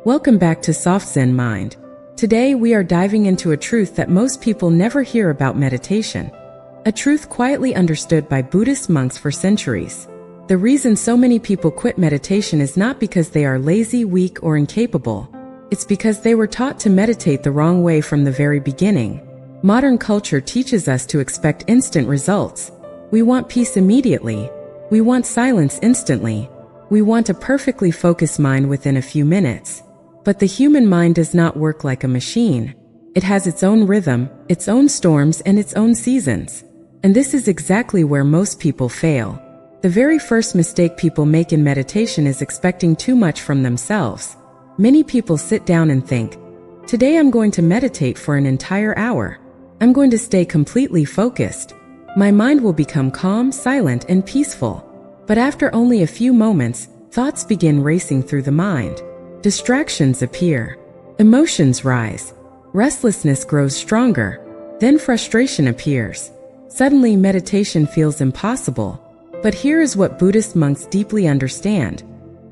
Welcome back to Soft Zen Mind. Today we are diving into a truth that most people never hear about meditation. A truth quietly understood by Buddhist monks for centuries. The reason so many people quit meditation is not because they are lazy, weak, or incapable. It's because they were taught to meditate the wrong way from the very beginning. Modern culture teaches us to expect instant results. We want peace immediately. We want silence instantly. We want a perfectly focused mind within a few minutes. But the human mind does not work like a machine. It has its own rhythm, its own storms, and its own seasons. And this is exactly where most people fail. The very first mistake people make in meditation is expecting too much from themselves. Many people sit down and think, "Today I'm going to meditate for an entire hour. I'm going to stay completely focused. My mind will become calm, silent, and peaceful." But after only a few moments, thoughts begin racing through the mind. Distractions appear. Emotions rise. Restlessness grows stronger. Then frustration appears. Suddenly, meditation feels impossible. But here is what Buddhist monks deeply understand.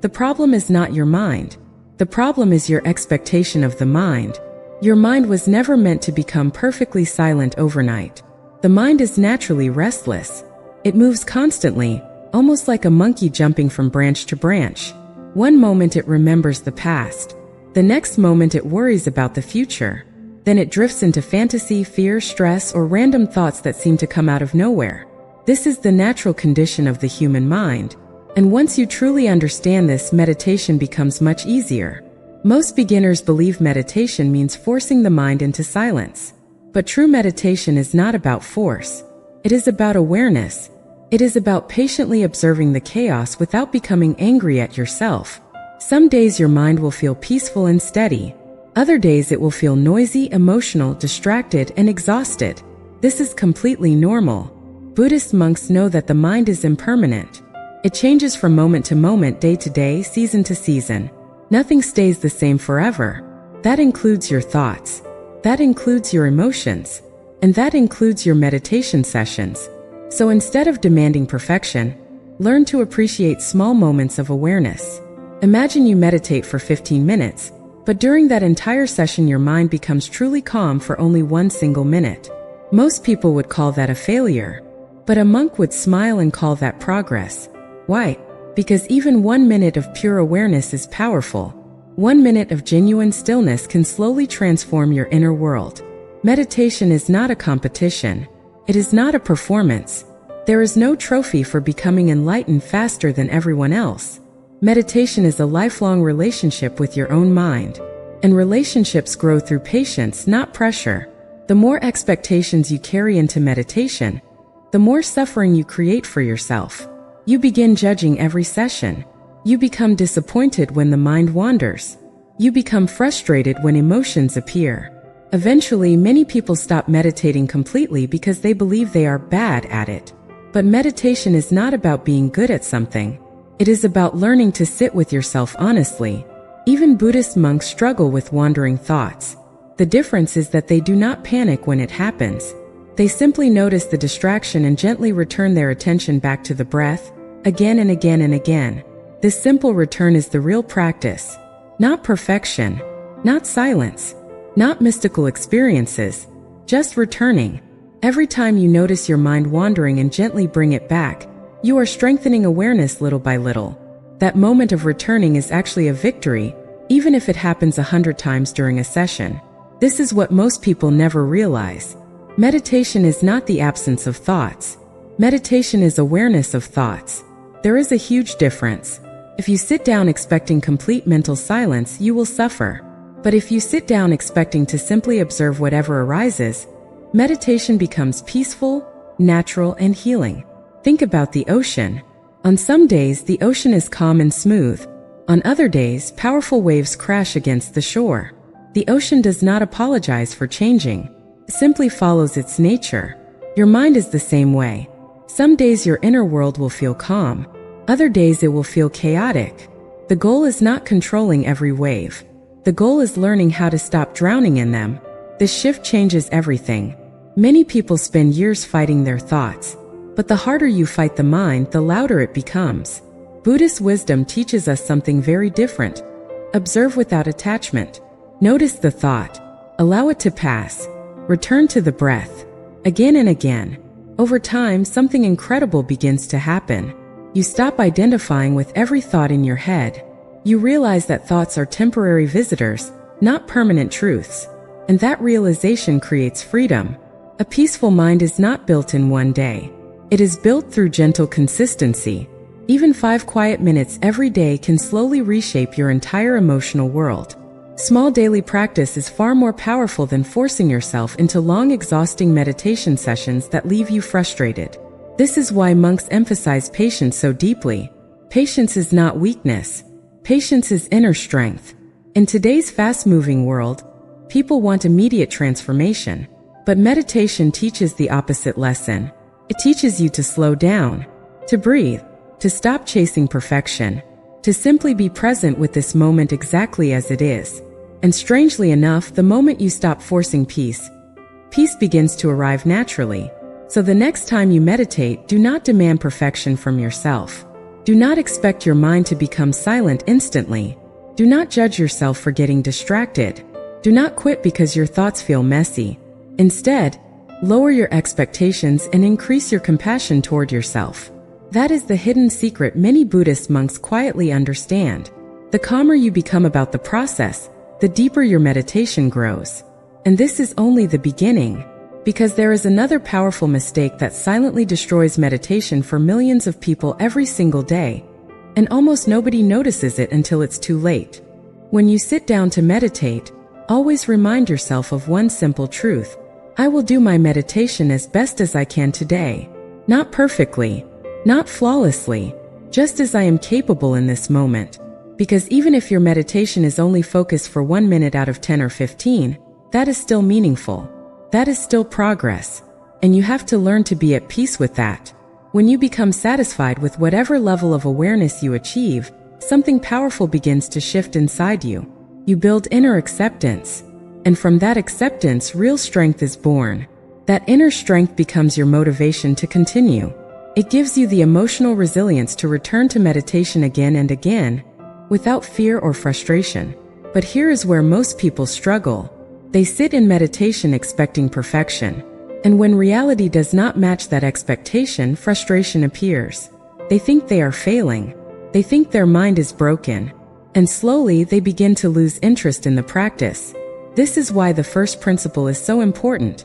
The problem is not your mind. The problem is your expectation of the mind. Your mind was never meant to become perfectly silent overnight. The mind is naturally restless. It moves constantly, almost like a monkey jumping from branch to branch. One moment it remembers the past. The next moment it worries about the future. Then it drifts into fantasy, fear, stress, or random thoughts that seem to come out of nowhere. This is the natural condition of the human mind. And once you truly understand this, meditation becomes much easier. Most beginners believe meditation means forcing the mind into silence. But true meditation is not about force. It is about awareness. It is about patiently observing the chaos without becoming angry at yourself. Some days your mind will feel peaceful and steady. Other days it will feel noisy, emotional, distracted, and exhausted. This is completely normal. Buddhist monks know that the mind is impermanent. It changes from moment to moment, day to day, season to season. Nothing stays the same forever. That includes your thoughts. That includes your emotions. And that includes your meditation sessions. So instead of demanding perfection, learn to appreciate small moments of awareness. Imagine you meditate for 15 minutes, but during that entire session your mind becomes truly calm for only one single minute. Most people would call that a failure, but a monk would smile and call that progress. Why? Because even 1 minute of pure awareness is powerful. 1 minute of genuine stillness can slowly transform your inner world. Meditation is not a competition. It is not a performance. There is no trophy for becoming enlightened faster than everyone else. Meditation is a lifelong relationship with your own mind. And relationships grow through patience, not pressure. The more expectations you carry into meditation, the more suffering you create for yourself. You begin judging every session. You become disappointed when the mind wanders. You become frustrated when emotions appear. Eventually, many people stop meditating completely because they believe they are bad at it. But meditation is not about being good at something. It is about learning to sit with yourself honestly. Even Buddhist monks struggle with wandering thoughts. The difference is that they do not panic when it happens. They simply notice the distraction and gently return their attention back to the breath, again and again and again. This simple return is the real practice. Not perfection, not silence, not mystical experiences, just returning. Every time you notice your mind wandering and gently bring it back, you are strengthening awareness little by little. That moment of returning is actually a victory, even if it happens 100 times during a session. This is what most people never realize. Meditation is not the absence of thoughts. Meditation is awareness of thoughts. There is a huge difference. If you sit down expecting complete mental silence, you will suffer. But if you sit down expecting to simply observe whatever arises, meditation becomes peaceful, natural, and healing. Think about the ocean. On some days, the ocean is calm and smooth. On other days, powerful waves crash against the shore. The ocean does not apologize for changing. It simply follows its nature. Your mind is the same way. Some days your inner world will feel calm. Other days it will feel chaotic. The goal is not controlling every wave. The goal is learning how to stop drowning in them. This shift changes everything. Many people spend years fighting their thoughts. But the harder you fight the mind, the louder it becomes. Buddhist wisdom teaches us something very different. Observe without attachment. Notice the thought. Allow it to pass. Return to the breath. Again and again. Over time, something incredible begins to happen. You stop identifying with every thought in your head. You realize that thoughts are temporary visitors, not permanent truths. And that realization creates freedom. A peaceful mind is not built in one day. It is built through gentle consistency. Even 5 quiet minutes every day can slowly reshape your entire emotional world. Small daily practice is far more powerful than forcing yourself into long, exhausting meditation sessions that leave you frustrated. This is why monks emphasize patience so deeply. Patience is not weakness. Patience is inner strength. In today's fast-moving world, people want immediate transformation. But meditation teaches the opposite lesson. It teaches you to slow down, to breathe, to stop chasing perfection, to simply be present with this moment exactly as it is. And strangely enough, the moment you stop forcing peace begins to arrive naturally. So the next time you meditate, do not demand perfection from yourself. Do not expect your mind to become silent instantly. Do not judge yourself for getting distracted. Do not quit because your thoughts feel messy. Instead, lower your expectations and increase your compassion toward yourself. That is the hidden secret many Buddhist monks quietly understand. The calmer you become about the process, the deeper your meditation grows. And this is only the beginning, because there is another powerful mistake that silently destroys meditation for millions of people every single day, and almost nobody notices it until it's too late. When you sit down to meditate, always remind yourself of one simple truth. I will do my meditation as best as I can today. Not perfectly, not flawlessly, just as I am capable in this moment. Because even if your meditation is only focused for 1 minute out of 10 or 15, that is still meaningful. That is still progress. And you have to learn to be at peace with that. When you become satisfied with whatever level of awareness you achieve, something powerful begins to shift inside you. You build inner acceptance. And from that acceptance, real strength is born. That inner strength becomes your motivation to continue. It gives you the emotional resilience to return to meditation again and again, without fear or frustration. But here is where most people struggle. They sit in meditation expecting perfection. And when reality does not match that expectation, frustration appears. They think they are failing. They think their mind is broken. And slowly they begin to lose interest in the practice. This is why the first principle is so important.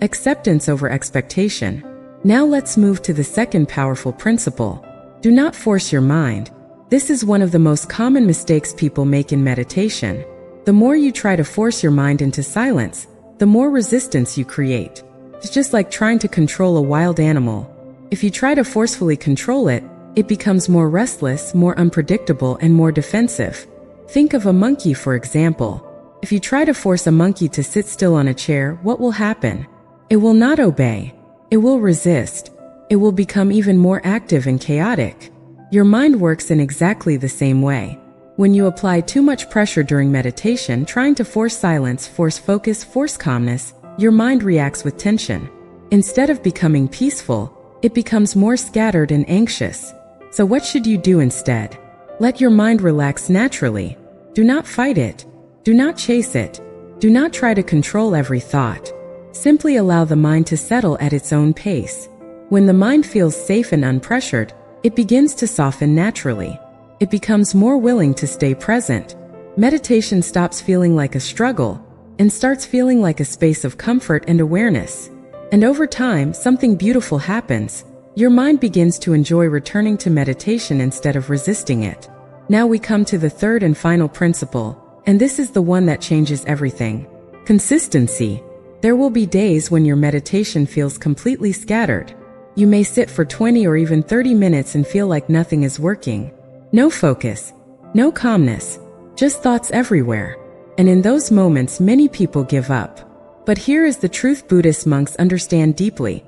Acceptance over expectation. Now let's move to the second powerful principle. Do not force your mind. This is one of the most common mistakes people make in meditation. The more you try to force your mind into silence, the more resistance you create. It's just like trying to control a wild animal. If you try to forcefully control it, it becomes more restless, more unpredictable, and more defensive. Think of a monkey, for example. If you try to force a monkey to sit still on a chair, what will happen? It will not obey. It will resist. It will become even more active and chaotic. Your mind works in exactly the same way. When you apply too much pressure during meditation, trying to force silence, force focus, force calmness, your mind reacts with tension. Instead of becoming peaceful, it becomes more scattered and anxious. So what should you do instead? Let your mind relax naturally. Do not fight it. Do not chase it. Do not try to control every thought. Simply allow the mind to settle at its own pace. When the mind feels safe and unpressured, it begins to soften naturally. It becomes more willing to stay present. Meditation stops feeling like a struggle and starts feeling like a space of comfort and awareness. And over time, something beautiful happens. Your mind begins to enjoy returning to meditation instead of resisting it. Now we come to the third and final principle. And this is the one that changes everything. Consistency. There will be days when your meditation feels completely scattered. You may sit for 20 or even 30 minutes and feel like nothing is working. No focus, no calmness, just thoughts everywhere. And in those moments, many people give up. But here is the truth Buddhist monks understand deeply.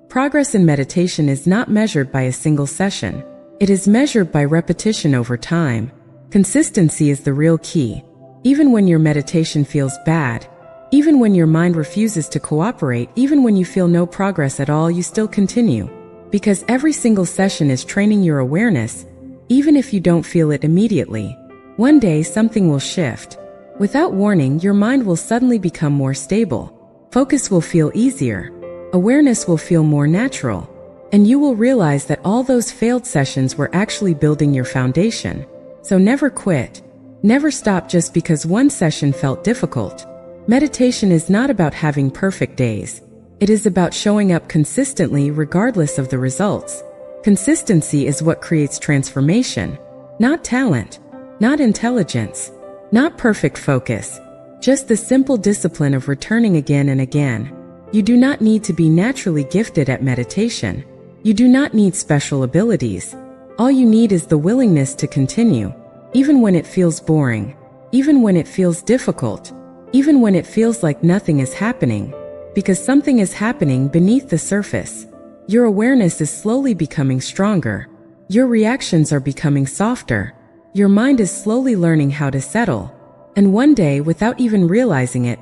Progress in meditation is not measured by a single session. It is measured by repetition over time. Consistency is the real key. Even when your meditation feels bad, even when your mind refuses to cooperate, even when you feel no progress at all, you still continue. Because every single session is training your awareness, even if you don't feel it immediately. One day, something will shift. Without warning, your mind will suddenly become more stable. Focus will feel easier. Awareness will feel more natural. And you will realize that all those failed sessions were actually building your foundation. So never quit. Never stop just because one session felt difficult. Meditation is not about having perfect days. It is about showing up consistently regardless of the results. Consistency is what creates transformation. Not talent. Not intelligence. Not perfect focus. Just the simple discipline of returning again and again. You do not need to be naturally gifted at meditation. You do not need special abilities. All you need is the willingness to continue, even when it feels boring, even when it feels difficult, even when it feels like nothing is happening, because something is happening beneath the surface. Your awareness is slowly becoming stronger. Your reactions are becoming softer. Your mind is slowly learning how to settle. And one day, without even realizing it,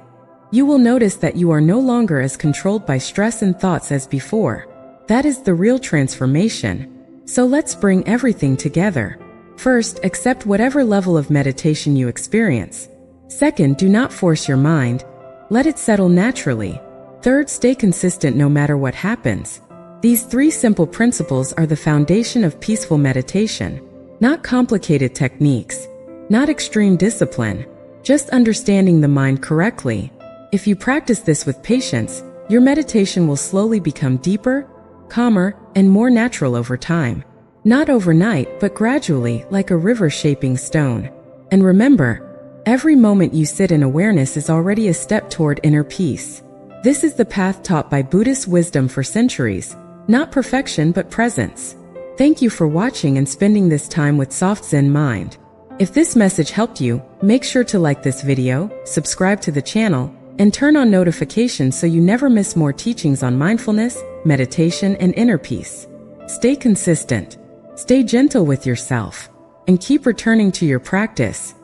you will notice that you are no longer as controlled by stress and thoughts as before. That is the real transformation. So let's bring everything together. First, accept whatever level of meditation you experience. Second, do not force your mind. Let it settle naturally. Third, stay consistent no matter what happens. These three simple principles are the foundation of peaceful meditation. Not complicated techniques. Not extreme discipline. Just understanding the mind correctly. If you practice this with patience, your meditation will slowly become deeper, calmer, and more natural over time. Not overnight, but gradually, like a river shaping stone. And remember, every moment you sit in awareness is already a step toward inner peace. This is the path taught by Buddhist wisdom for centuries, not perfection but presence. Thank you for watching and spending this time with Soft Zen Mind. If this message helped you, make sure to like this video, subscribe to the channel, and turn on notifications so you never miss more teachings on mindfulness, meditation, and inner peace. Stay consistent, stay gentle with yourself, and keep returning to your practice.